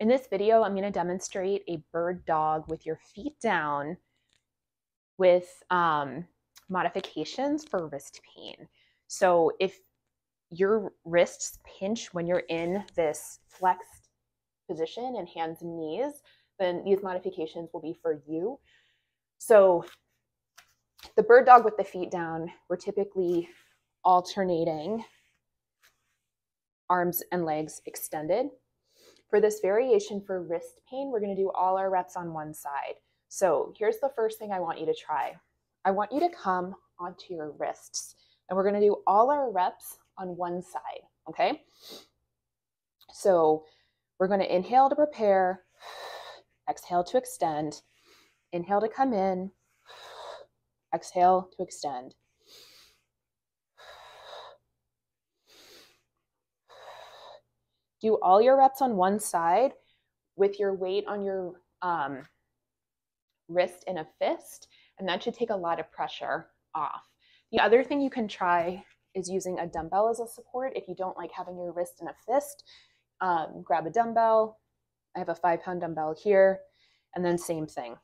In this video, I'm going to demonstrate a bird dog with your feet down with modifications for wrist pain. So if your wrists pinch when you're in this flexed position and hands and knees, then these modifications will be for you. So the bird dog with the feet down, we're typically alternating arms and legs extended. For this variation for wrist pain, we're going to do all our reps on one side. So here's the first thing I want you to try. I want you to come onto your wrists, and we're going to do all our reps on one side, okay? So we're going to inhale to prepare, exhale to extend, inhale to come in, exhale to extend. Do all your reps on one side with your weight on your wrist in a fist, and that should take a lot of pressure off. The other thing you can try is using a dumbbell as a support. If you don't like having your wrist in a fist, grab a dumbbell. I have a 5-pound dumbbell here, and then same thing.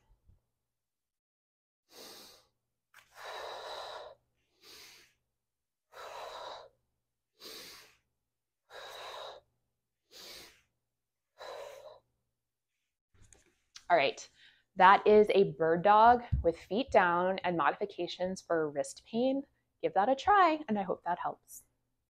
All right, that is a bird dog with feet down and modifications for wrist pain. Give that a try, and I hope that helps.